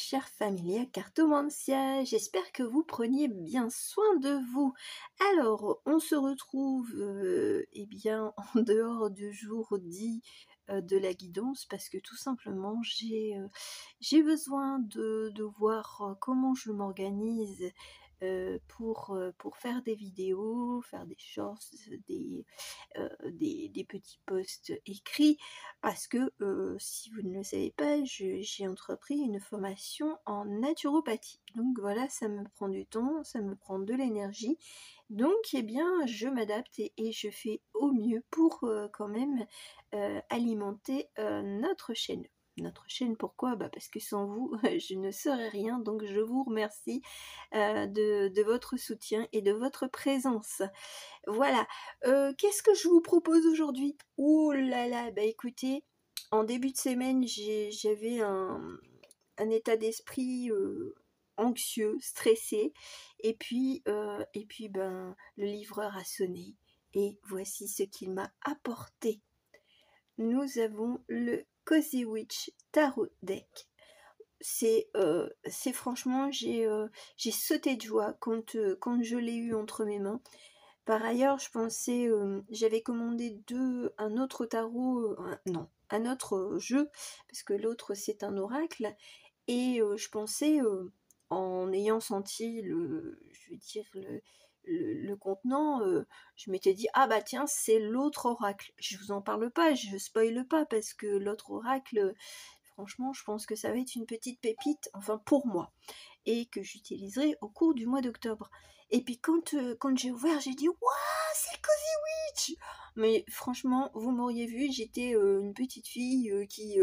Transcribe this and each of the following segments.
chère Familia Cartomancia, j'espère que vous preniez bien soin de vous. Alors, on se retrouve eh bien en dehors du jour dit de la guidance parce que tout simplement j'ai besoin de voir comment je m'organise pour faire des vidéos, faire des shorts, des petits posts écrits parce que si vous ne le savez pas, j'ai entrepris une formation en naturopathie. Donc voilà, ça me prend du temps, ça me prend de l'énergie. Donc eh bien, je m'adapte et je fais au mieux pour quand même alimenter notre chaîne. Notre chaîne, pourquoi? Parce que sans vous, je ne serais rien, donc je vous remercie de votre soutien et de votre présence. Voilà. Qu'est-ce que je vous propose aujourd'hui? Ouh là là, écoutez, en début de semaine, j'avais un état d'esprit anxieux, stressé, et puis le livreur a sonné, et voici ce qu'il m'a apporté. Nous avons le Cozy Witch Tarot Deck. C'est franchement, j'ai sauté de joie quand je l'ai eu entre mes mains. Par ailleurs, je pensais, j'avais commandé un autre tarot, non, un autre jeu, parce que l'autre c'est un oracle, et je pensais, en ayant senti je veux dire le contenant, je m'étais dit ah bah tiens c'est l'autre oracle. Je vous en parle pas, je spoile pas parce que l'autre oracle, franchement, je pense que ça va être une petite pépite, enfin pour moi, et que j'utiliserai au cours du mois d'octobre. Et puis quand j'ai ouvert, j'ai dit waouh, c'est le Cozy Witch. Mais franchement, vous m'auriez vu, j'étais une petite fille qui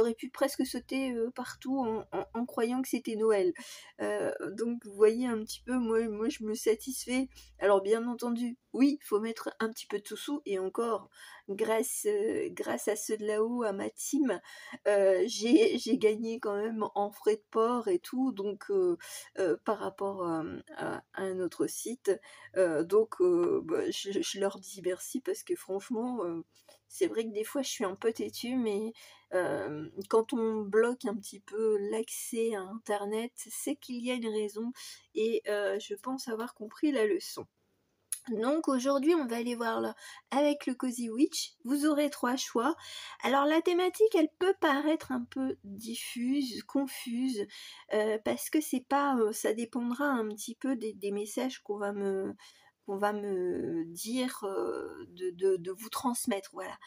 aurait pu presque sauter partout en croyant que c'était Noël. Donc vous voyez un petit peu, moi je me satisfais. Alors bien entendu, oui, il faut mettre un petit peu de sous, et encore, grâce à ceux de là-haut, à ma team, j'ai gagné quand même en frais de port et tout, donc par rapport à un autre site. Donc je leur dis merci parce que franchement, c'est vrai que des fois je suis un peu têtue, mais quand on bloque un petit peu l'accès à Internet, c'est qu'il y a une raison, et je pense avoir compris la leçon. Donc aujourd'hui on va aller voir là avec le Cozy Witch. Vous aurez 3 choix. Alors la thématique elle peut paraître un peu diffuse, confuse, parce que c'est pas, ça dépendra un petit peu des messages qu'on va me dire, de vous transmettre, voilà,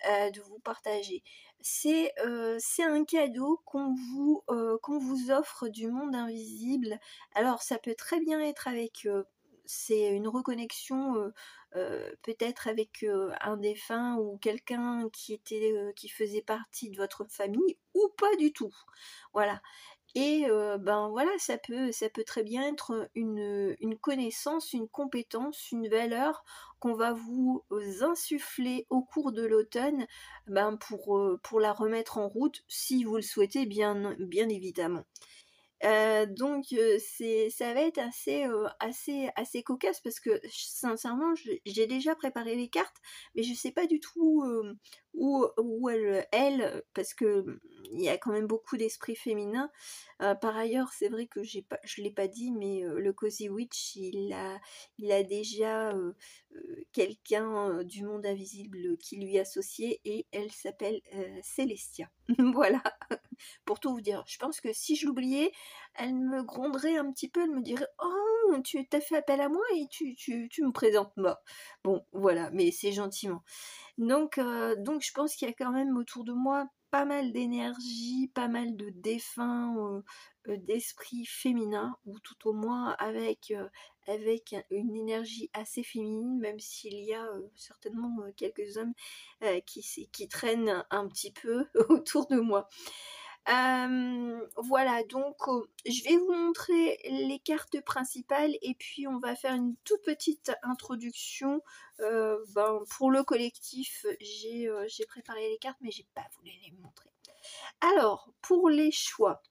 de vous partager. C'est un cadeau qu'on vous offre du monde invisible. Alors ça peut très bien être avec c'est une reconnexion peut-être avec un défunt ou quelqu'un qui faisait partie de votre famille, ou pas du tout. Voilà. Et voilà, ça peut très bien être une connaissance, une compétence, une valeur qu'on va vous insuffler au cours de l'automne, pour la remettre en route, si vous le souhaitez, bien évidemment. Donc ça va être assez cocasse parce que sincèrement j'ai déjà préparé les cartes, mais je sais pas du tout où elles, parce que il y a quand même beaucoup d'esprit féminin. Par ailleurs, c'est vrai que je l'ai pas dit, mais le Cozy Witch il a déjà quelqu'un du monde invisible qui lui est associé, et elle s'appelle Célestia. Voilà, pour tout vous dire. Je pense que si je l'oubliais, elle me gronderait un petit peu, elle me dirait oh tu t'as fait appel à moi et tu me présentes moi. Bon voilà, mais c'est gentiment. Donc je pense qu'il y a quand même autour de moi pas mal d'énergie, pas mal de défunts, d'esprit féminin, ou tout au moins avec une énergie assez féminine, même s'il y a certainement quelques hommes qui traînent un petit peu autour de moi. Voilà, donc je vais vous montrer les cartes principales, et puis on va faire une toute petite introduction. Pour le collectif, j'ai préparé les cartes, mais j'ai pas voulu les montrer. Alors, pour les choix,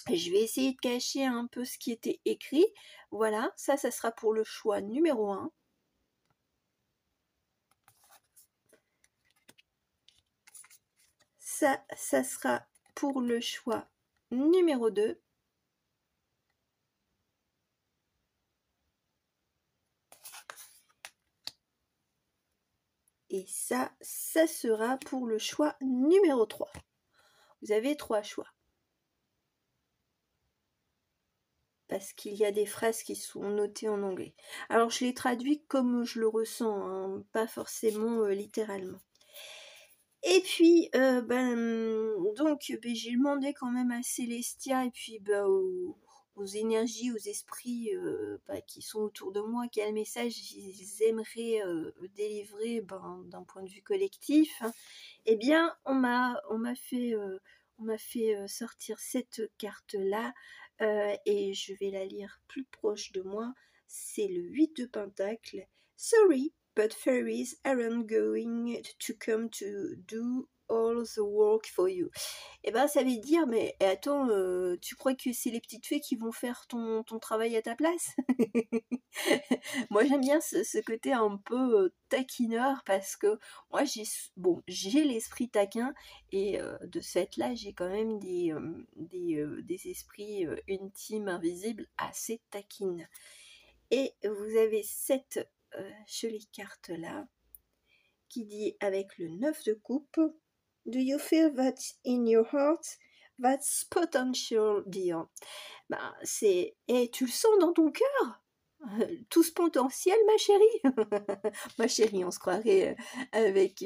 je vais essayer de cacher un peu ce qui était écrit. Voilà, ça sera pour le choix numéro 1. Ça sera pour le choix numéro 2. Et ça sera pour le choix numéro 3. Vous avez 3 choix. Parce qu'il y a des phrases qui sont notées en anglais. Alors je les traduis comme je le ressens, hein, pas forcément littéralement. Et puis, donc, j'ai demandé quand même à Célestia et puis aux énergies, aux esprits qui sont autour de moi, quel message ils aimeraient délivrer d'un point de vue collectif. Hein. Eh bien, on m'a fait sortir cette carte-là et je vais la lire plus proche de moi. C'est le 8 de Pentacle. Sorry, but fairies aren't going to come to do all the work for you. Et ben ça veut dire, mais attends, tu crois que c'est les petites fées qui vont faire ton travail à ta place? Moi j'aime bien ce côté un peu taquineur parce que moi j'ai l'esprit taquin et de ce fait-là j'ai quand même des esprits intimes, invisibles, assez taquines. Et vous avez cette jolie carte là qui dit avec le 9 de coupe: Do you feel that in your heart? That's potential, dear. Et tu le sens dans ton cœur? Tout ce potentiel, ma chérie. Ma chérie, on se croirait avec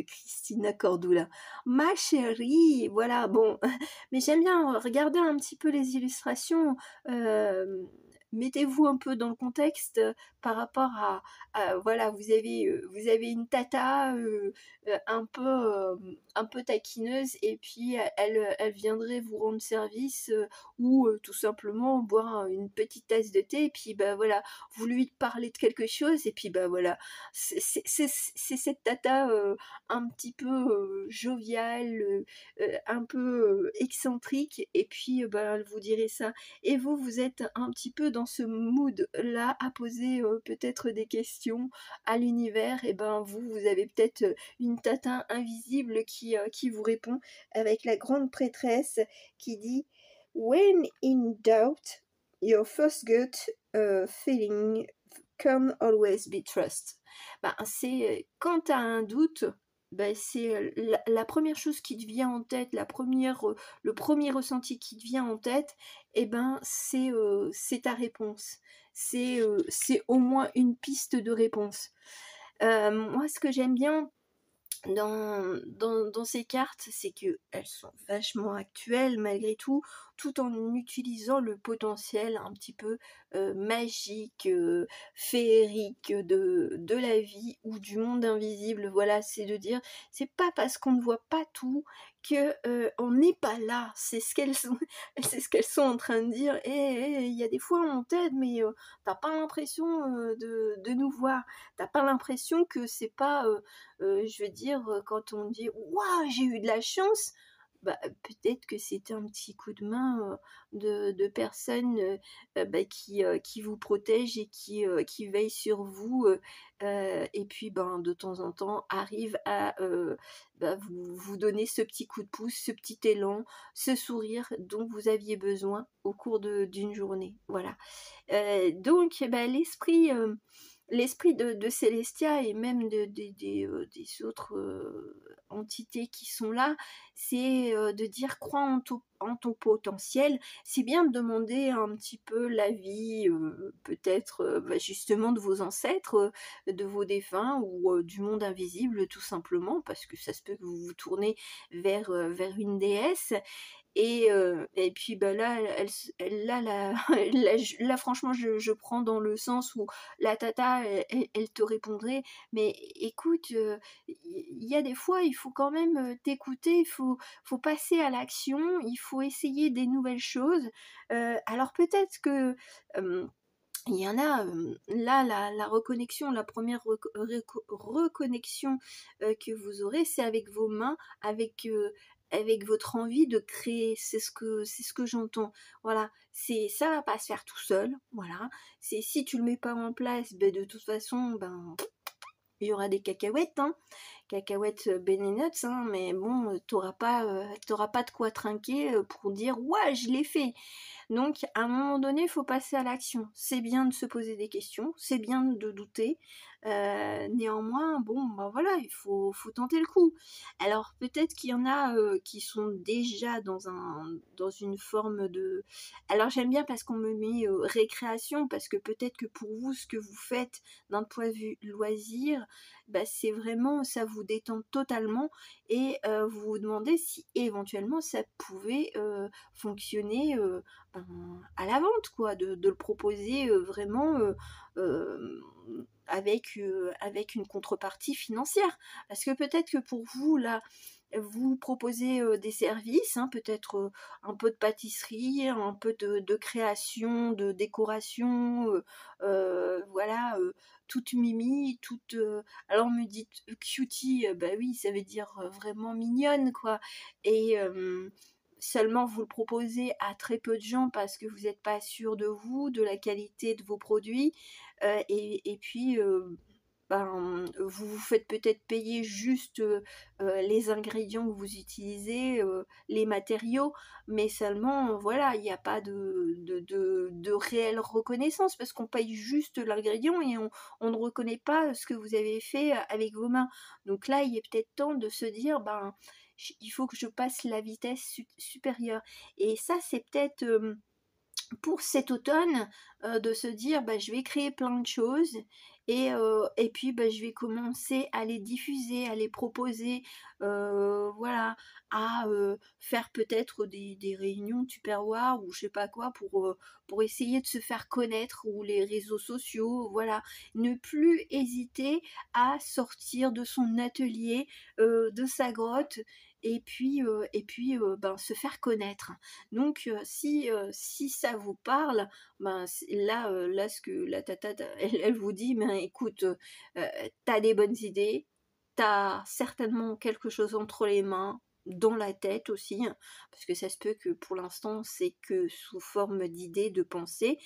Christina Cordula. Ma chérie, voilà, bon. Mais j'aime bien regarder un petit peu les illustrations. Mettez-vous un peu dans le contexte par rapport voilà, vous avez une tata un peu taquineuse et puis elle viendrait vous rendre service ou tout simplement boire une petite tasse de thé et puis voilà, vous lui parlez de quelque chose et puis voilà, c'est cette tata un petit peu joviale, un peu excentrique et puis elle vous dirait ça. Et vous êtes un petit peu dans ce mood-là à poser peut-être des questions à l'univers, et vous avez peut-être une tata invisible qui vous répond avec la grande prêtresse qui dit When in doubt, your first gut feeling can always be trust. C'est quand tu as un doute, c'est la première chose qui te vient en tête, le premier ressenti qui te vient en tête, c'est ta réponse. C'est au moins une piste de réponse. Moi, ce que j'aime bien dans ces cartes, c'est qu'elles sont vachement actuelles malgré tout en utilisant le potentiel un petit peu magique, féerique de la vie ou du monde invisible. Voilà, c'est de dire, c'est pas parce qu'on ne voit pas tout que on n'est pas là. C'est ce qu'elles sont, c'est ce qu'elles sont en train de dire. Et il y a des fois on t'aide, mais t'as pas l'impression de nous voir. T'as pas l'impression que c'est pas je veux dire, quand on dit waouh, j'ai eu de la chance, peut-être que c'était un petit coup de main de personnes qui vous protègent et qui veillent sur vous et puis de temps en temps arrivent à vous donner ce petit coup de pouce, ce petit élan, ce sourire dont vous aviez besoin au cours d'une journée. Voilà. Donc l'esprit de Célestia et même des autres entités qui sont là, c'est de dire crois en ton potentiel. C'est bien de demander un petit peu l'avis peut-être justement de vos ancêtres, de vos défunts ou du monde invisible tout simplement, parce que ça se peut que vous vous tournez vers une déesse. Et puis là, là franchement, je prends dans le sens où la tata, elle te répondrait, mais écoute, il y a des fois, il faut quand même t'écouter, faut passer à l'action, il faut essayer des nouvelles choses. Alors peut-être que il y en a, là, la reconnexion, la première reconnexion que vous aurez, c'est avec vos mains, avec votre envie de créer. C'est ce que j'entends. Voilà, ça va pas se faire tout seul. Voilà, c'est si tu le mets pas en place, de toute façon, il y aura des cacahuètes, hein, cacahuètes Nuts, hein, mais bon, tu pas de quoi trinquer, pour dire: «Ouais, je l'ai fait». Donc à un moment donné, il faut passer à l'action. C'est bien de se poser des questions, c'est bien de douter, néanmoins, bon, bah, voilà, il faut tenter le coup. Alors peut-être qu'il y en a, qui sont déjà dans une forme de alors j'aime bien parce qu'on me met, récréation, parce que peut-être que pour vous, ce que vous faites d'un point de vue loisir, bah, c'est vraiment ça vous détend totalement et vous vous demandez si éventuellement ça pouvait, fonctionner, ben, à la vente quoi, de le proposer, vraiment, hem, avec une contrepartie financière. Parce que peut-être que pour vous là, vous proposez, des services, hein, peut-être, un peu de pâtisserie, un peu de création, de décoration, voilà, toute mimi, toute, alors me dites cutie, bah oui, ça veut dire, vraiment mignonne quoi et seulement vous le proposez à très peu de gens parce que vous n'êtes pas sûr de vous, de la qualité de vos produits, et puis, ben, vous vous faites peut-être payer juste, les ingrédients que vous utilisez, les matériaux, mais seulement, voilà, il n'y a pas de réelle reconnaissance parce qu'on paye juste l'ingrédient et on ne reconnaît pas ce que vous avez fait avec vos mains. Donc là, il est peut-être temps de se dire: «Ben, il faut que je passe la vitesse supérieure» et ça, c'est peut-être, pour cet automne, de se dire: «Bah, je vais créer plein de choses et puis, bah, je vais commencer à les diffuser, à les proposer, voilà, à, faire peut-être des réunions Tupperware ou je sais pas quoi pour essayer de se faire connaître ou les réseaux sociaux, voilà. Ne plus hésiter à sortir de son atelier, de sa grotte ben, se faire connaître. Donc si ça vous parle, ben, là ce que la tata elle vous dit: «Ben écoute, tu des bonnes idées, t'as certainement quelque chose entre les mains, dans la tête aussi», hein, parce que ça se peut que pour l'instant c'est que sous forme d'idées, de pensées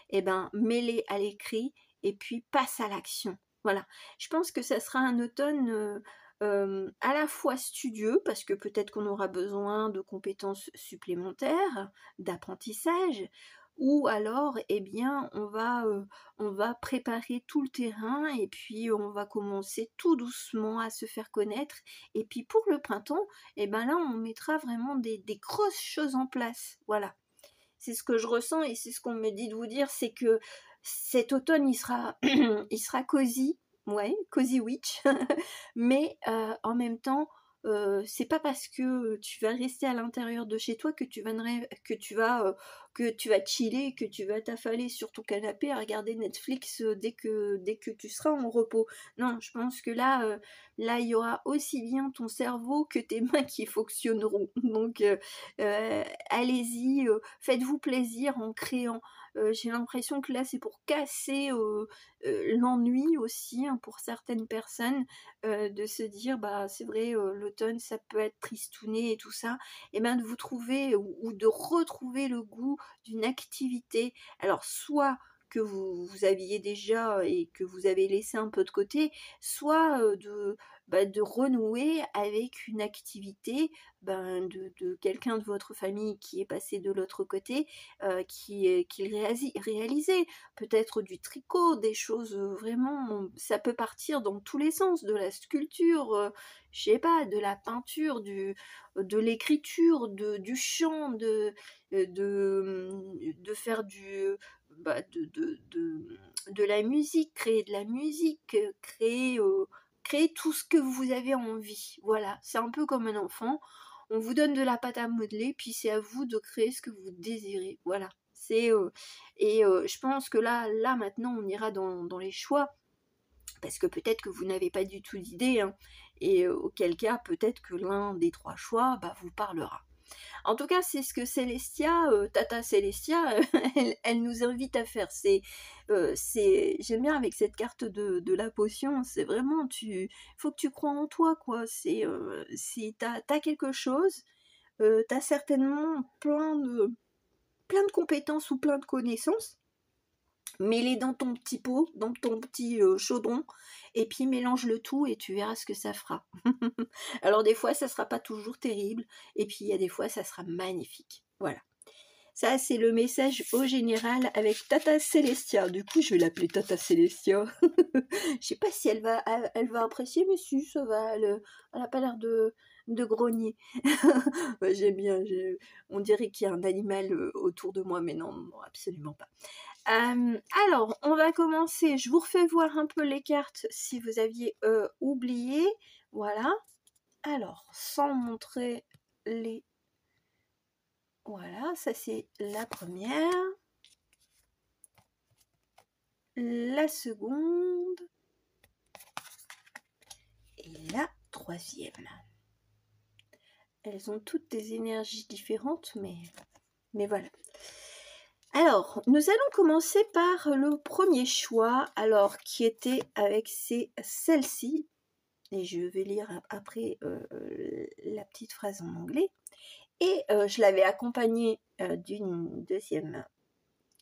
et ben mets-les à l'écrit et puis passe à l'action. Voilà. Je pense que ça sera un automne, à la fois studieux, parce que peut-être qu'on aura besoin de compétences supplémentaires, d'apprentissage, ou alors, eh bien, on va préparer tout le terrain et puis on va commencer tout doucement à se faire connaître. Et puis pour le printemps, eh ben là, on mettra vraiment des grosses choses en place. Voilà. C'est ce que je ressens et c'est ce qu'on me dit de vous dire, c'est que cet automne, il sera, il sera cosy, ouais, cosy witch, mais en même temps, c'est pas parce que tu vas rester à l'intérieur de chez toi que que tu vas chiller, que tu vas t'affaler sur ton canapé à regarder Netflix dès que tu seras en repos. Non, je pense que là, il y aura aussi bien ton cerveau que tes mains qui fonctionneront. Donc, allez-y, faites-vous plaisir en créant. J'ai l'impression que là, c'est pour casser l'ennui aussi, hein, pour certaines personnes, de se dire: «Bah, c'est vrai, l'automne, ça peut être tristouné et tout ça» et ben, de vous trouver ou de retrouver le goût d'une activité. Alors soit que vous aviez déjà et que vous avez laissé un peu de côté, soit, de renouer avec une activité, ben, de quelqu'un de votre famille qui est passé de l'autre côté, qui réalisait. Peut-être du tricot, des choses, vraiment ça peut partir dans tous les sens, de la sculpture, je sais pas, de la peinture, de l'écriture, du chant, de faire de la musique, créer de la musique, créer tout ce que vous avez envie. Voilà, c'est un peu comme un enfant. On vous donne de la pâte à modeler, puis c'est à vous de créer ce que vous désirez. Voilà. Je pense que là maintenant, on ira dans les choix, parce que peut-être que vous n'avez pas du tout d'idée, hein, et auquel cas, peut-être que l'un des 3 choix, bah, vous parlera. En tout cas, c'est ce que Célestia, Tata Célestia, elle nous invite à faire. J'aime bien avec cette carte de la potion, c'est vraiment faut que tu crois en toi, quoi. T'as quelque chose, tu certainement plein de compétences ou plein de connaissances Mets-les dans ton petit pot, dans ton petit chaudron, et puis mélange le tout et tu verras ce que ça fera. Alors des fois, ça sera pas toujours terrible, et puis il y a des fois, ça sera magnifique. Voilà. Ça, c'est le message au général avec Tata Célestia. Du coup, je vais l'appeler Tata Célestia. Je sais pas si elle va apprécier, mais si, ça va. Elle a pas l'air de grogner. Ouais, j'aime bien. On dirait qu'il y a un animal autour de moi, mais non, non, absolument pas. Alors, on va commencer. Je vous refais voir un peu les cartes si vous aviez oublié. Voilà. Alors, sans montrer les... Voilà, ça c'est la première. La seconde. Et la troisième. Elles ont toutes des énergies différentes, mais voilà. Alors, nous allons commencer par le premier choix, alors qui était avec celle-ci. Et je vais lire après la petite phrase en anglais. Et je l'avais accompagnée d'une deuxième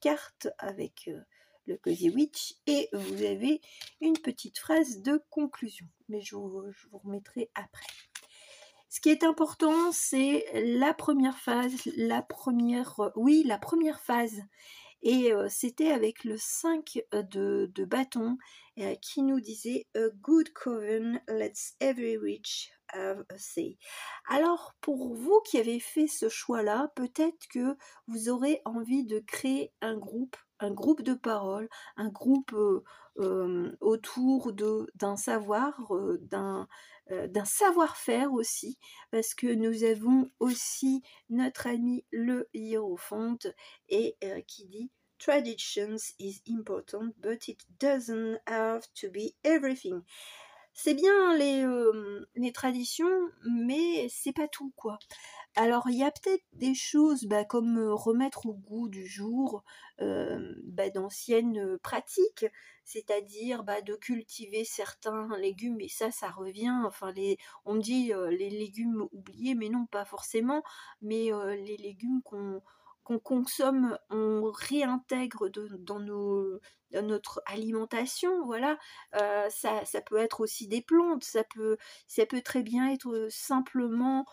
carte avec le Cozy Witch. Et vous avez une petite phrase de conclusion. Mais je vous remettrai après. Ce qui est important, c'est la première phase, la première phase. Et c'était avec le 5 de bâton qui nous disait « A good coven, let's every witch have a say ». Alors, pour vous qui avez fait ce choix-là, peut-être que vous aurez envie de créer un groupe de parole, un groupe autour d'un savoir, d'un savoir-faire aussi, parce que nous avons aussi notre ami le hiérophante et qui dit Traditions is important, but it doesn't have to be everything. C'est bien les traditions, mais c'est pas tout, quoi. Alors, il y a peut-être des choses comme remettre au goût du jour d'anciennes pratiques, c'est-à-dire de cultiver certains légumes, et ça revient, enfin, on me dit les légumes oubliés, mais non, pas forcément, mais les légumes qu'on consomme, on réintègre dans notre alimentation, voilà. Ça peut être aussi des plantes, ça peut très bien être simplement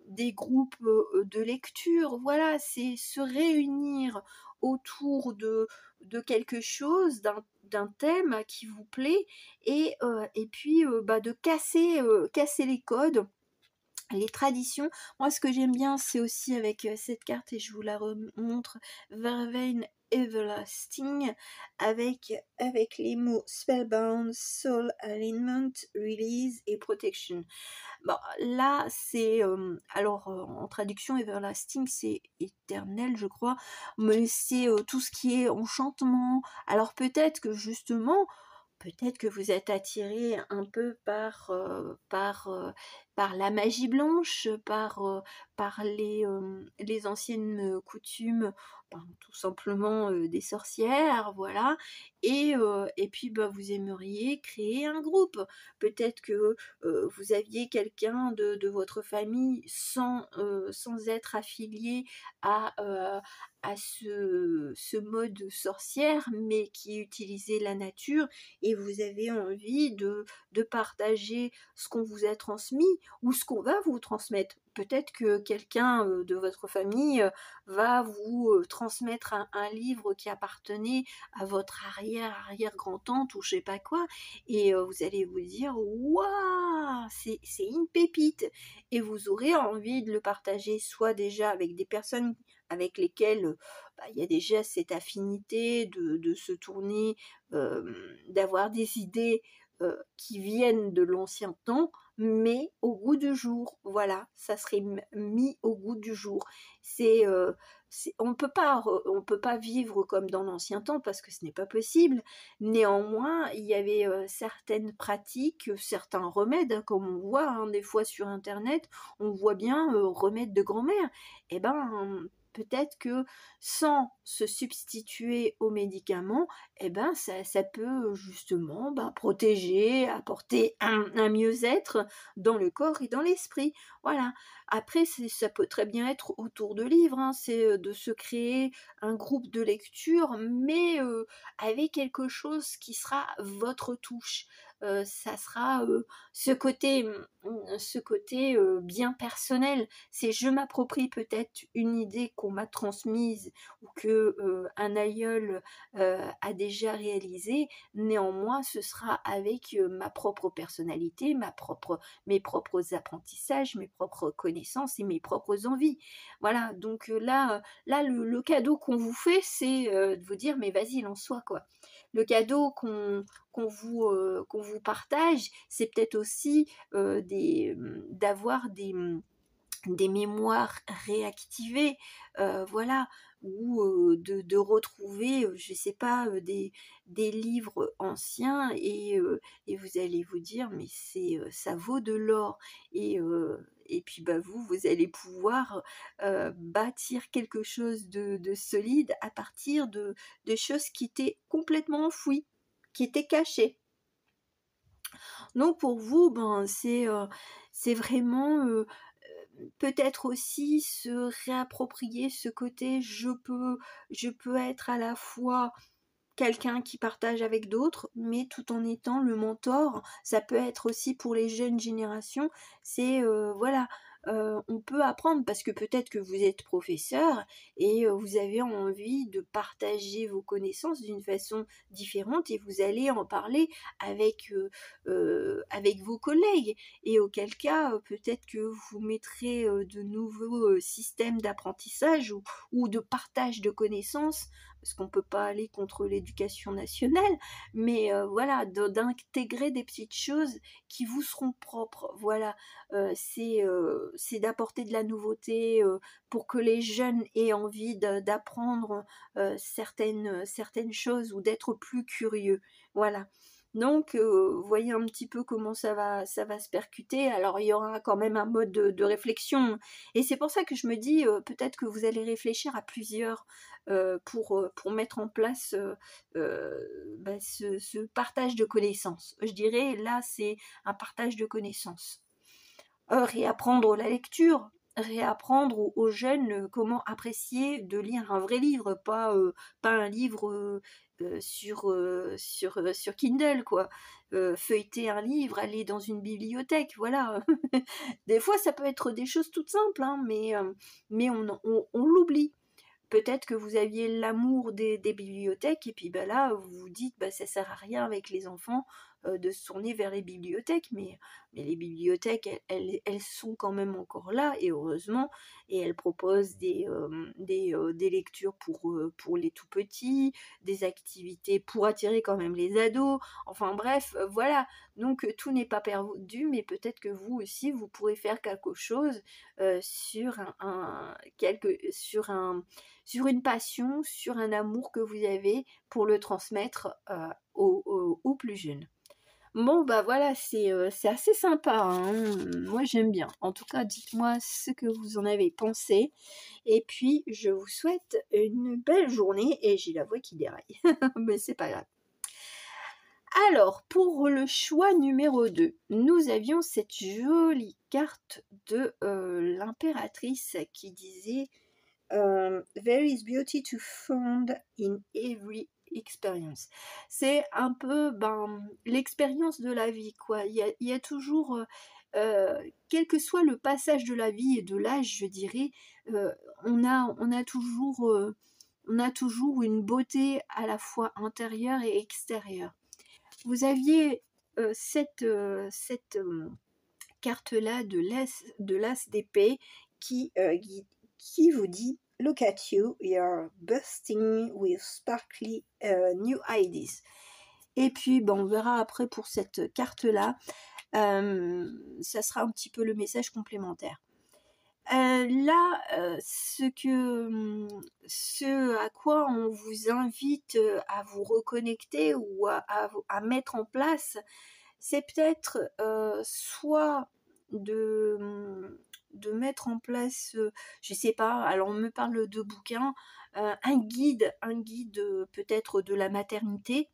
des groupes de lecture, voilà, c'est se réunir autour de quelque chose, d'un thème qui vous plaît, et puis de casser les codes, les traditions. Moi, ce que j'aime bien, c'est aussi avec cette carte, et je vous la remontre, Vervain Everlasting, avec les mots Spellbound, Soul Alignment, Release et Protection. Bon, là, c'est... alors, en traduction, Everlasting, c'est éternel, je crois, mais c'est tout ce qui est enchantement. Alors, peut-être que, justement, peut-être que vous êtes attiré un peu par la magie blanche, par les anciennes coutumes, tout simplement des sorcières, voilà. Et puis vous aimeriez créer un groupe. Peut-être que vous aviez quelqu'un de votre famille sans être affilié à ce mode sorcière, mais qui utilisait la nature, et vous avez envie de partager ce qu'on vous a transmis ou ce qu'on va vous transmettre. Peut-être que quelqu'un de votre famille va vous transmettre un livre qui appartenait à votre arrière-grand-tante ou je sais pas quoi, et vous allez vous dire « Waouh, c'est une pépite !» Et vous aurez envie de le partager soit déjà avec des personnes avec lesquelles il y a déjà cette affinité de se tourner, d'avoir des idées qui viennent de l'ancien temps, mais au goût du jour. Voilà, ça serait mis au goût du jour. On peut pas vivre comme dans l'ancien temps parce que ce n'est pas possible. Néanmoins, il y avait certaines pratiques, certains remèdes, hein, comme on voit des fois sur Internet, on voit bien remèdes de grand-mère. Eh ben, peut-être que sans se substituer aux médicaments, eh ben, ça peut justement protéger, apporter un mieux-être dans le corps et dans l'esprit. Voilà. Après, ça peut très bien être autour de livres, hein, c'est de se créer un groupe de lecture, mais avec quelque chose qui sera votre touche. Ça sera ce côté bien personnel. C'est je m'approprie peut-être une idée qu'on m'a transmise ou que un aïeul a déjà réalisée. Néanmoins, ce sera avec ma propre personnalité, mes propres apprentissages, mes propres connaissances et mes propres envies. Voilà, donc là le cadeau qu'on vous fait, c'est de vous dire mais vas-y, lance-toi quoi. Le cadeau qu'on vous partage, c'est peut-être aussi d'avoir des mémoires réactivées, voilà, ou de retrouver, je sais pas, des livres anciens et vous allez vous dire: «Mais ça vaut de l'or» et puis, vous allez pouvoir, bâtir quelque chose de solide à partir de choses qui étaient complètement enfouies, qui étaient cachées. Donc pour vous, c'est vraiment, peut-être aussi se réapproprier ce côté je peux être à la fois quelqu'un qui partage avec d'autres, mais tout en étant le mentor. Ça peut être aussi pour les jeunes générations, c'est voilà, on peut apprendre parce que peut-être que vous êtes professeur et vous avez envie de partager vos connaissances d'une façon différente et vous allez en parler avec vos collègues et auquel cas, peut-être que vous mettrez, de nouveaux, systèmes d'apprentissage ou de partage de connaissances parce qu'on ne peut pas aller contre l'éducation nationale, mais voilà, d'intégrer des petites choses qui vous seront propres. Voilà, c'est d'apporter de la nouveauté pour que les jeunes aient envie d'apprendre certaines choses ou d'être plus curieux. Voilà. Donc, voyez un petit peu comment ça va se percuter. Alors, il y aura quand même un mode de réflexion. Et c'est pour ça que je me dis, peut-être que vous allez réfléchir à plusieurs pour mettre en place ce partage de connaissances. Je dirais, là, c'est un partage de connaissances. Réapprendre la lecture, réapprendre aux jeunes comment apprécier de lire un vrai livre, pas un livre sur Kindle, quoi. Feuilleter un livre, aller dans une bibliothèque, voilà. Des fois, ça peut être des choses toutes simples, hein, mais on l'oublie. Peut-être que vous aviez l'amour des bibliothèques et puis là, vous vous dites: «Ça sert à rien avec les enfants, de se tourner vers les bibliothèques», mais les bibliothèques, elles sont quand même encore là et heureusement et elles proposent des lectures pour les tout petits, des activités pour attirer quand même les ados. Enfin bref, voilà. Donc tout n'est pas perdu, mais peut-être que vous aussi, vous pourrez faire quelque chose, sur sur une passion, sur un amour que vous avez pour le transmettre aux plus jeunes. Bon, voilà, c'est assez sympa, hein. Moi, j'aime bien. En tout cas, dites-moi ce que vous en avez pensé. Et puis, je vous souhaite une belle journée. Et j'ai la voix qui déraille. Mais c'est pas grave. Alors, pour le choix numéro 2, nous avions cette jolie carte de l'impératrice qui disait There is beauty to find in every experience. C'est un peu l'expérience de la vie, quoi. Il y a toujours, quel que soit le passage de la vie et de l'âge, je dirais, euh, on a toujours une beauté à la fois intérieure et extérieure. Vous aviez cette carte-là de l'as d'épée qui vous dit Look at you, you're bursting with sparkly new ideas. Et puis, on verra après pour cette carte-là, ça sera un petit peu le message complémentaire. Là, ce à quoi on vous invite à vous reconnecter ou à mettre en place, c'est peut-être soit de mettre en place, je sais pas, alors on me parle de bouquins, un guide, peut-être de la maternité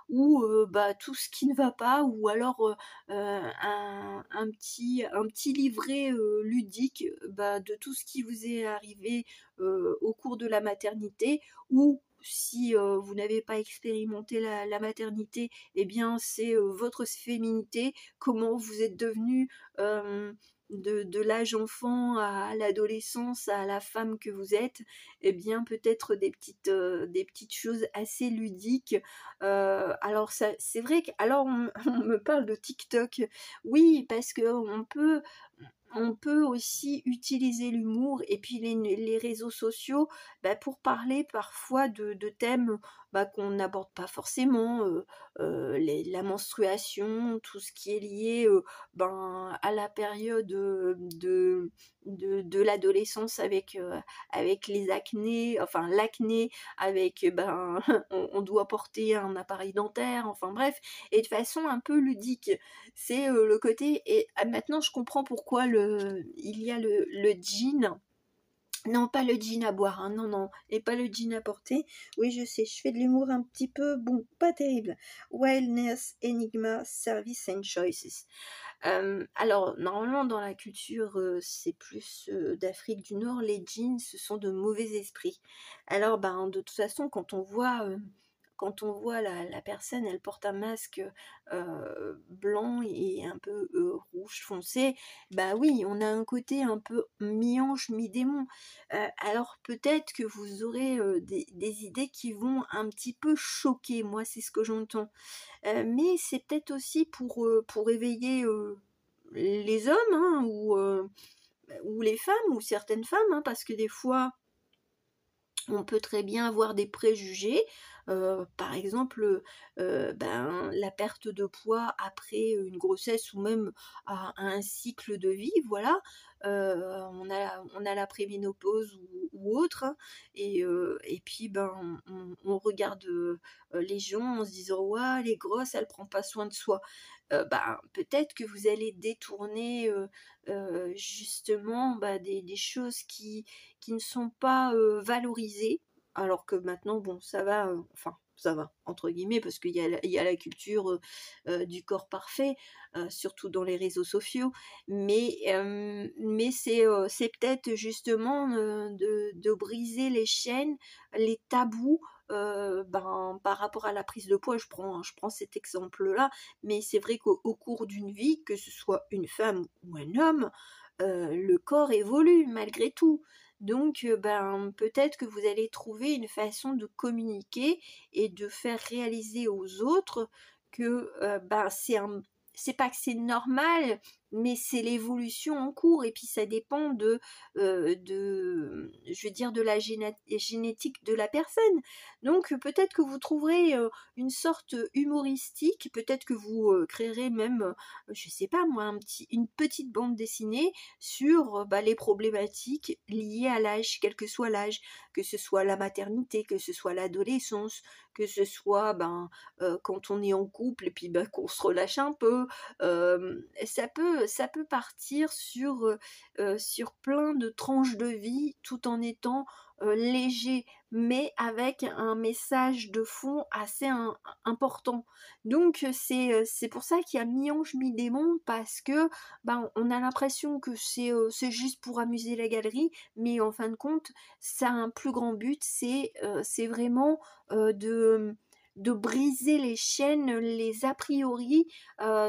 ou bah, tout ce qui ne va pas ou alors, un petit livret, ludique, bah, de tout ce qui vous est arrivé, au cours de la maternité ou si, vous n'avez pas expérimenté la maternité, eh bien c'est, votre féminité, comment vous êtes devenue, de l'âge enfant à l'adolescence, à la femme que vous êtes, eh bien peut-être des petites choses assez ludiques. Alors ça c'est vrai qu'alors on me parle de TikTok. Oui, parce on peut aussi utiliser l'humour et puis les réseaux sociaux, bah, pour parler parfois de thèmes, bah, qu'on n'aborde pas forcément, la menstruation, tout ce qui est lié, ben, à la période, de l'adolescence avec les acnés, enfin l'acné, avec, ben, on doit porter un appareil dentaire, enfin bref et de façon un peu ludique. C'est, le côté et maintenant je comprends pourquoi il y a le jean. Non, pas le jean à boire, hein, non, non, et pas le jean à porter. Oui, je sais, je fais de l'humour un petit peu, bon, pas terrible. Wildness, Enigma, Service and Choices. Alors, normalement, dans la culture, c'est plus, d'Afrique du Nord, les djinns, ce sont de mauvais esprits. Alors, ben, de toute façon, quand on voit la personne, elle porte un masque, blanc et un peu, rouge foncé, bah oui, on a un côté un peu mi-ange, mi-démon. Alors peut-être que vous aurez, des idées qui vont un petit peu choquer, moi c'est ce que j'entends. Mais c'est peut-être aussi pour éveiller, les hommes, hein, ou les femmes, ou certaines femmes, hein, parce que des fois on peut très bien avoir des préjugés, par exemple, ben, la perte de poids après une grossesse ou même à un cycle de vie, voilà. On a la préménopause ou autre, hein, et puis, ben, on regarde, les gens en se disant: «Ouah, elle est grosse, elle prend pas soin de soi». Ben, peut-être que vous allez détourner, justement, bah, des choses qui ne sont pas, valorisées. Alors que maintenant, bon, ça va, enfin, ça va, entre guillemets, parce il y a la culture, du corps parfait, surtout dans les réseaux sociaux. Mais c'est peut-être justement, de briser les chaînes, les tabous, ben, par rapport à la prise de poids. Je prends cet exemple-là, mais c'est vrai qu'au cours d'une vie, que ce soit une femme ou un homme, le corps évolue malgré tout. Donc, ben, peut-être que vous allez trouver une façon de communiquer et de faire réaliser aux autres que, ben, c'est pas que c'est normal, mais c'est l'évolution en cours et puis ça dépend je veux dire de la génétique de la personne. Donc, peut-être que vous trouverez, une sorte humoristique, peut-être que vous, créerez même, je sais pas moi, une petite bande dessinée sur, bah, les problématiques liées à l'âge, quel que soit l'âge, que ce soit la maternité, que ce soit l'adolescence, que ce soit, ben, quand on est en couple et puis, bah, qu'on se relâche un peu. Ça peut partir sur plein de tranches de vie tout en étant, léger, mais avec un message de fond assez important. Donc, c'est pour ça qu'il y a mi-ange, mi-démon parce que, ben, on a l'impression que c'est juste pour amuser la galerie, mais en fin de compte, ça a un plus grand but, c'est vraiment, de briser les chaînes, les a priori,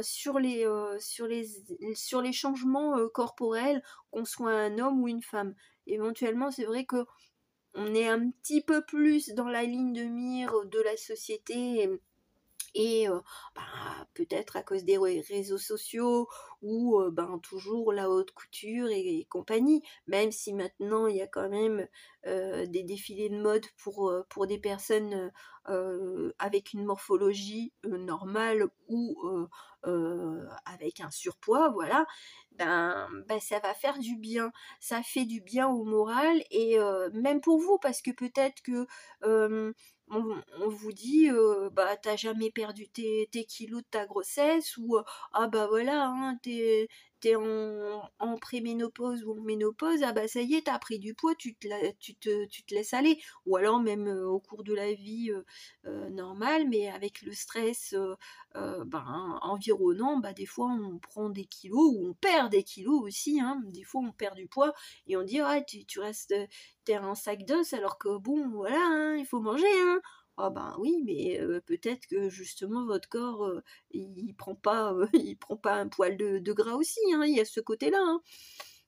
sur les changements, corporels, qu'on soit un homme ou une femme. Éventuellement, c'est vrai qu'on est un petit peu plus dans la ligne de mire de la société et bah, peut-être à cause des réseaux sociaux ou ben, toujours la haute couture et compagnie. Même si maintenant il y a quand même, des défilés de mode pour des personnes, avec une morphologie, normale ou avec un surpoids, voilà. Ben, ça va faire du bien. Ça fait du bien au moral et même pour vous parce que peut-être que, on vous dit, bah, tu jamais perdu tes kilos de ta grossesse ou, ah bah, voilà, hein, tu es en préménopause ou en ménopause, ah bah ça y est, tu as pris du poids, tu te laisses aller. Ou alors même au cours de la vie normale, mais avec le stress ben, environnant, bah, des fois on prend des kilos ou on perd des kilos aussi, hein. Des fois on perd du poids et on dit ah tu restes, t'es un sac d'os alors que bon voilà, hein, il faut manger, hein. Ah ben oui, mais peut-être que justement votre corps il prend pas il prend pas un poil de gras aussi, hein, il y a ce côté-là, hein.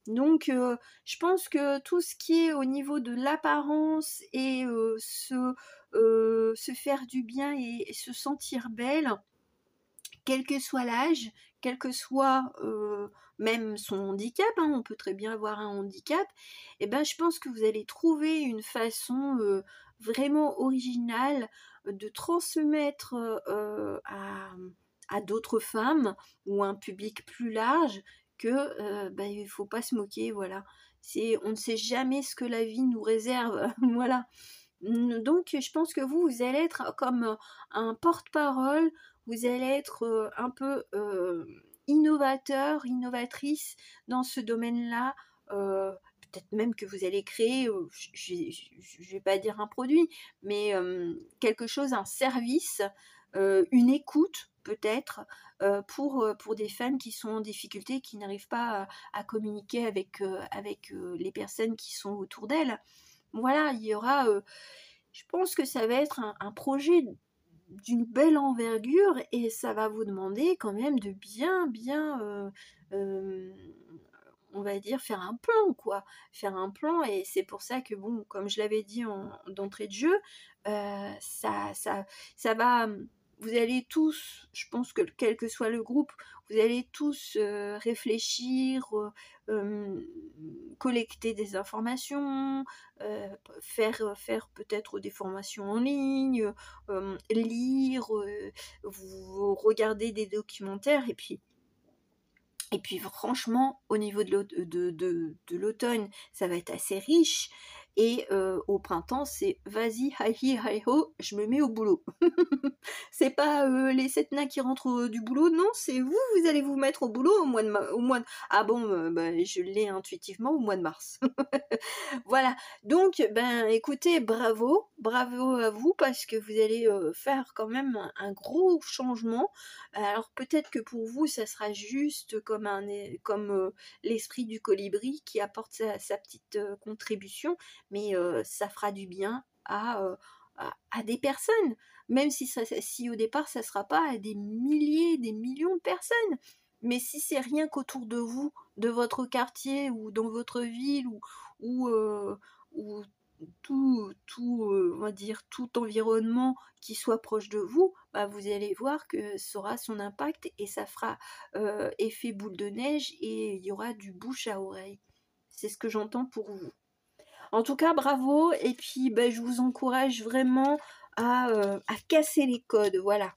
Donc je pense que tout ce qui est au niveau de l'apparence et se faire du bien et se sentir belle, quel que soit l'âge, quel que soit même son handicap, hein, on peut très bien avoir un handicap, et ben je pense que vous allez trouver une façon vraiment originale de transmettre à d'autres femmes ou un public plus large que ben, il faut pas se moquer, voilà. On ne sait jamais ce que la vie nous réserve, voilà. Donc je pense que vous allez être comme un porte-parole, vous allez être un peu innovateur, innovatrice dans ce domaine-là. Peut-être même que vous allez créer, je ne vais pas dire un produit, mais quelque chose, un service, une écoute peut-être pour des femmes qui sont en difficulté, qui n'arrivent pas à communiquer avec les personnes qui sont autour d'elles. Voilà, il y aura, je pense que ça va être un projet d'une belle envergure et ça va vous demander quand même de bien, euh, on va dire, faire un plan, quoi. Faire un plan et c'est pour ça que, bon, comme je l'avais dit d'entrée de jeu, ça va... Vous allez tous, je pense que quel que soit le groupe, vous allez tous réfléchir, collecter des informations, faire peut-être des formations en ligne, lire, vous regardez des documentaires et puis franchement, au niveau de l'automne, ça va être assez riche. Et au printemps, c'est vas-y, hi hi ho, je me mets au boulot. C'est pas les 7 nains qui rentrent du boulot, non, c'est vous, vous allez vous mettre au boulot Ah bon, bah, je l'ai intuitivement au mois de mars. Voilà, donc ben écoutez, bravo à vous parce que vous allez faire quand même un gros changement. Alors peut-être que pour vous, ça sera juste comme l'esprit du colibri qui apporte sa petite contribution, mais ça fera du bien à des personnes, même si au départ ça ne sera pas à des milliers, des millions de personnes. Mais si c'est rien qu'autour de vous, de votre quartier ou dans votre ville ou, ou on va dire, tout environnement qui soit proche de vous, bah, vous allez voir que ça aura son impact et ça fera effet boule de neige et il y aura du bouche à oreille. C'est ce que j'entends pour vous. En tout cas, bravo et puis bah, je vous encourage vraiment à casser les codes, voilà.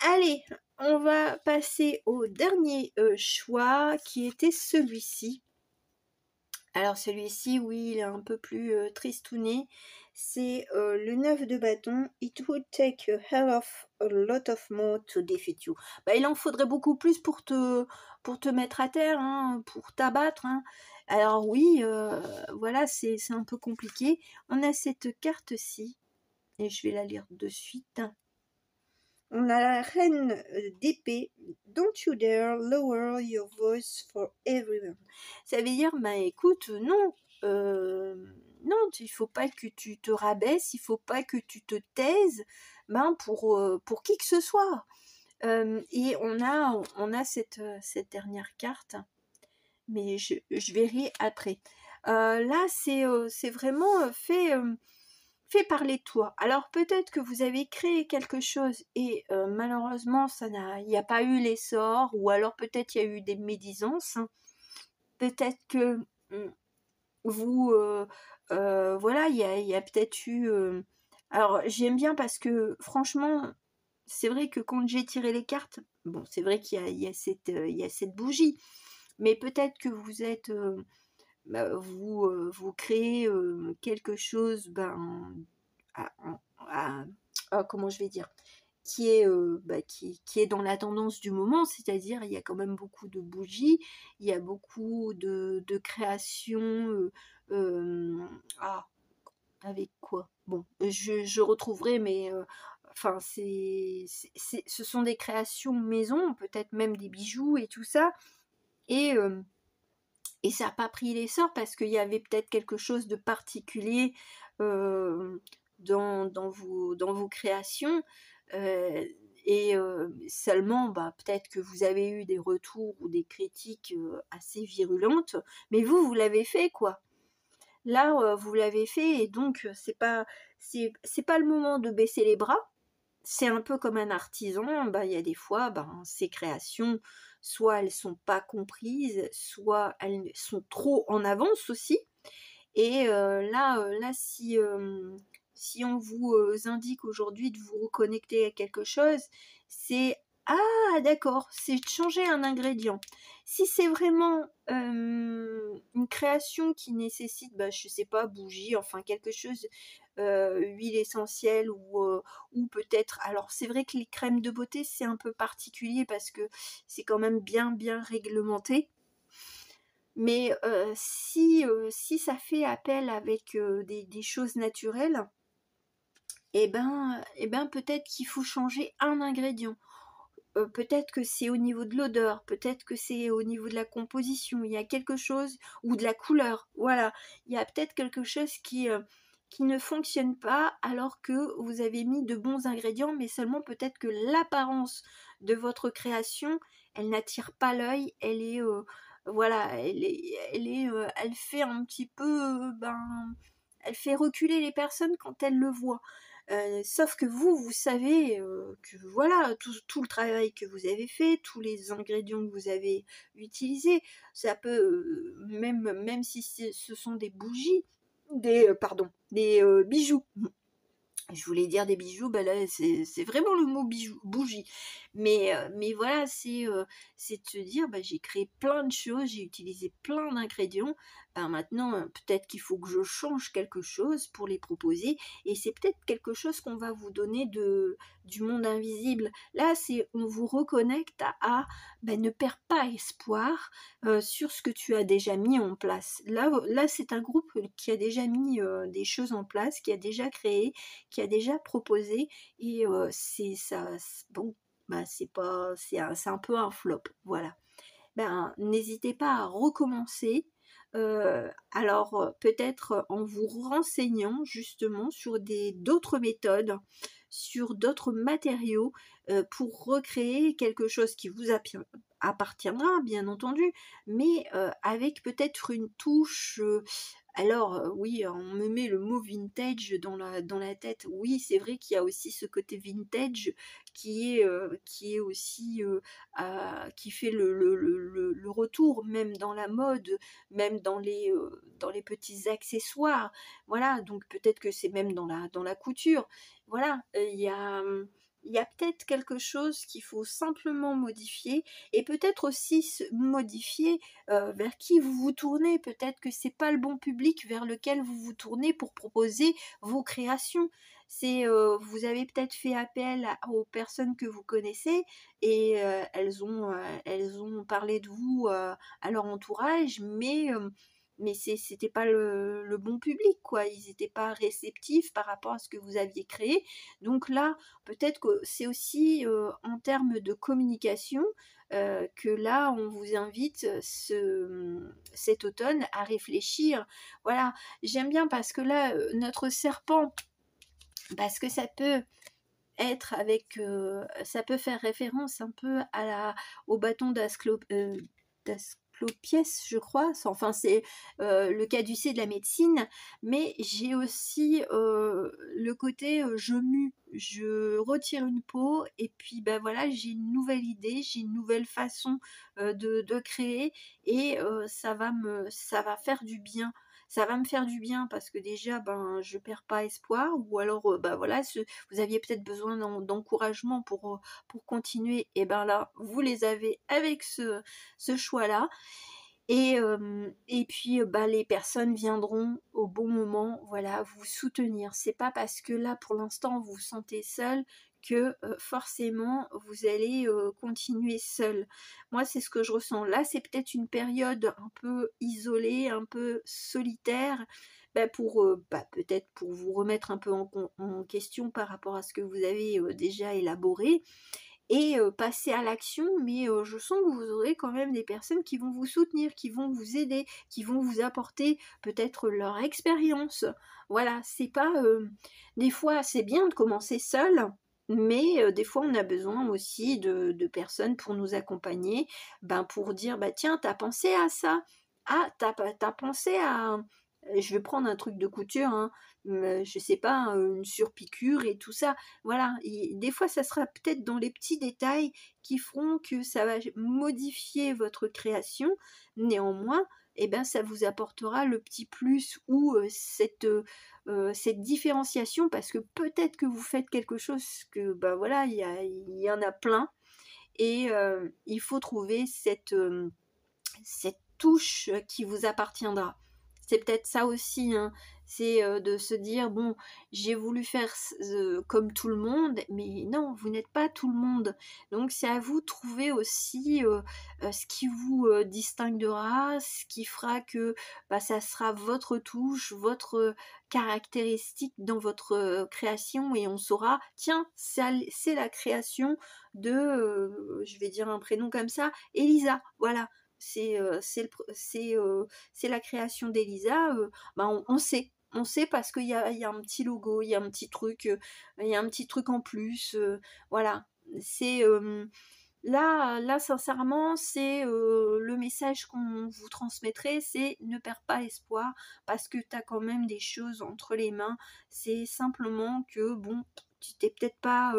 Allez, on va passer au dernier choix qui était celui-ci. Alors celui-ci, oui, il est un peu plus tristouné. C'est le 9 de bâton. It would take a lot of more to defeat you. Bah, il en faudrait beaucoup plus pour te mettre à terre, hein, pour t'abattre, hein. Alors oui, voilà, c'est un peu compliqué. On a cette carte-ci, et je vais la lire de suite. On a la reine d'épée. Don't you dare lower your voice for everyone. Ça veut dire, bah écoute, non, non, il faut pas que tu te rabaisses, il faut pas que tu te taises, ben pour qui que ce soit. Et on a cette dernière carte, mais je verrai après. Là, c'est vraiment fait parler de toi. Alors peut-être que vous avez créé quelque chose et malheureusement il n'y a pas eu l'essor, ou alors peut-être il y a eu des médisances, hein. Peut-être que vous, voilà, il y a peut-être eu... alors j'aime bien parce que franchement, c'est vrai que quand j'ai tiré les cartes, bon, c'est vrai qu'il y a cette bougie, mais peut-être que vous êtes... bah, vous créez quelque chose, ben, comment je vais dire, qui est dans la tendance du moment, c'est-à-dire il y a quand même beaucoup de bougies, il y a beaucoup de créations, ah, avec quoi? Bon, je retrouverai, mais enfin, ce sont des créations maison, peut-être même des bijoux et tout ça, et ça n'a pas pris l'essor parce qu'il y avait peut-être quelque chose de particulier dans vos créations. euh, et seulement, bah, peut-être que vous avez eu des retours ou des critiques assez virulentes, mais vous l'avez fait, quoi. Là, vous l'avez fait, et donc c'est pas le moment de baisser les bras. C'est un peu comme un artisan, bah, il y a des fois, ben, ses créations, soit elles sont pas comprises, soit elles sont trop en avance aussi. Et là, si on vous indique aujourd'hui de vous reconnecter à quelque chose, c'est ah d'accord, c'est de changer un ingrédient. Si c'est vraiment une création qui nécessite, bah, je sais pas, bougie, enfin quelque chose, huile essentielle ou peut-être. Alors c'est vrai que les crèmes de beauté c'est un peu particulier parce que c'est quand même bien réglementé. Mais si ça fait appel avec des choses naturelles, eh ben peut-être qu'il faut changer un ingrédient. Peut-être que c'est au niveau de l'odeur, peut-être que c'est au niveau de la composition, il y a quelque chose, ou de la couleur, voilà. Il y a peut-être quelque chose qui ne fonctionne pas alors que vous avez mis de bons ingrédients, mais seulement peut-être que l'apparence de votre création, elle n'attire pas l'œil, elle est, voilà, elle fait un petit peu, elle fait reculer les personnes quand elles le voient. Sauf que vous savez que voilà, tout le travail que vous avez fait, tous les ingrédients que vous avez utilisés, ça peut, même si ce sont des bougies, des bijoux. Je voulais dire des bijoux, bah là c'est vraiment le mot bijou, bougie. Mais voilà, c'est de se dire, bah, j'ai créé plein de choses, j'ai utilisé plein d'ingrédients. Ben maintenant, peut-être qu'il faut que je change quelque chose pour les proposer. Et c'est peut-être quelque chose qu'on va vous donner du monde invisible. Là, on vous reconnecte ben, ne perds pas espoir sur ce que tu as déjà mis en place. Là c'est un groupe qui a déjà mis des choses en place, qui a déjà créé, qui a déjà proposé, et c'est ça, bon, bah c'est un peu un flop, voilà. Ben n'hésitez pas à recommencer. Alors peut-être en vous renseignant justement sur d'autres méthodes, sur d'autres matériaux pour recréer quelque chose qui vous appartiendra bien entendu, mais avec peut-être une touche. Alors oui, on me met le mot vintage dans la tête. Oui, c'est vrai qu'il y a aussi ce côté vintage qui est aussi qui fait le retour, même dans la mode, même dans les petits accessoires. Voilà, donc peut-être que c'est même dans la couture. Voilà, il y a peut-être quelque chose qu'il faut simplement modifier, et peut-être aussi se modifier vers qui vous vous tournez. Peut-être que c'est pas le bon public vers lequel vous vous tournez pour proposer vos créations. Vous avez peut-être fait appel aux personnes que vous connaissez, et elles ont parlé de vous à leur entourage, mais c'était pas le bon public, quoi. Ils n'étaient pas réceptifs par rapport à ce que vous aviez créé. Donc là, peut-être que c'est aussi en termes de communication que là, on vous invite cet automne à réfléchir. Voilà, j'aime bien parce que là, notre serpent, parce que ça peut être avec, ça peut faire référence un peu au bâton d'Asclopiès, je crois. Enfin, c'est le caducée de la médecine, mais j'ai aussi le côté je mue, je retire une peau, et puis ben voilà, j'ai une nouvelle idée, j'ai une nouvelle façon de créer, et ça va faire du bien. Ça va me faire du bien parce que déjà, ben, je perds pas espoir, ou alors, ben voilà, vous aviez peut-être besoin d'encouragement pour continuer, et ben là, vous les avez avec ce choix-là. Et puis, bah, les personnes viendront au bon moment, voilà, vous soutenir. C'est pas parce que là, pour l'instant, vous vous sentez seul que, forcément vous allez, continuer seul. Moi, c'est ce que je ressens. Là, c'est peut-être une période un peu isolée, un peu solitaire, pour, peut-être pour vous remettre un peu en question par rapport à ce que vous avez, déjà élaboré et passer à l'action, mais je sens que vous aurez quand même des personnes qui vont vous soutenir, qui vont vous aider, qui vont vous apporter peut-être leur expérience. Voilà, c'est pas, des fois c'est bien de commencer seul, mais des fois on a besoin aussi de personnes pour nous accompagner, pour dire: «Bah tiens, tu as pensé à ça? Ah, tu as pensé à» je vais prendre un truc de couture, hein, je sais pas, une surpiqûre et tout ça. Voilà, et des fois, ça sera peut-être dans les petits détails qui feront que ça va modifier votre création. Néanmoins, ça vous apportera le petit plus ou cette différenciation parce que peut-être que vous faites quelque chose que, voilà, il y en a plein et il faut trouver cette touche qui vous appartiendra. C'est peut-être ça aussi, hein, c'est, de se dire: «Bon, j'ai voulu faire comme tout le monde», mais non, vous n'êtes pas tout le monde. Donc c'est à vous de trouver aussi, ce qui vous, distinguera, ce qui fera que, ça sera votre touche, votre, caractéristique dans votre, création et on saura: «Tiens, c'est la création de», je vais dire un prénom comme ça, Elisa. Voilà, c'est la création d'Elisa, on sait parce qu'il y a un petit logo, il y a un petit truc, il y a un petit truc en plus, voilà. C'est, là sincèrement, c'est, le message qu'on vous transmettrait, c'est: «Ne perds pas espoir parce que tu as quand même des choses entre les mains». C'est simplement que bon, tu t'es peut-être pas,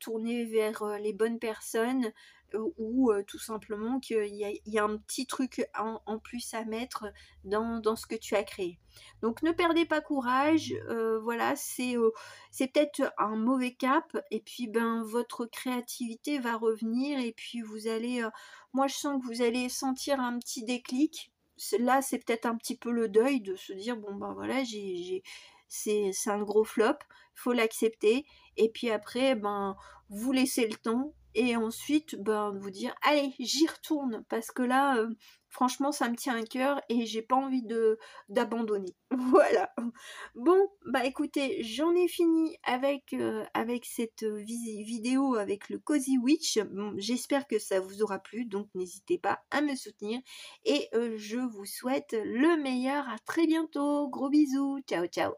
tourné vers, les bonnes personnes, ou tout simplement qu'il y a un petit truc en plus à mettre dans ce que tu as créé. Donc ne perdez pas courage, voilà, c'est peut-être un mauvais cap et puis, votre créativité va revenir et puis vous allez, moi je sens que vous allez sentir un petit déclic. C'est peut-être un petit peu le deuil de se dire: «Bon, voilà, c'est un gros flop, faut l'accepter» et puis après, vous laissez le temps et ensuite, vous dire: «Allez, j'y retourne parce que là, franchement ça me tient à cœur et j'ai pas envie de d'abandonner». Voilà. Bon, écoutez, j'en ai fini avec cette, vidéo avec le Cozy Witch. Bon, j'espère que ça vous aura plu, donc n'hésitez pas à me soutenir et je vous souhaite le meilleur. À très bientôt. Gros bisous. Ciao, ciao.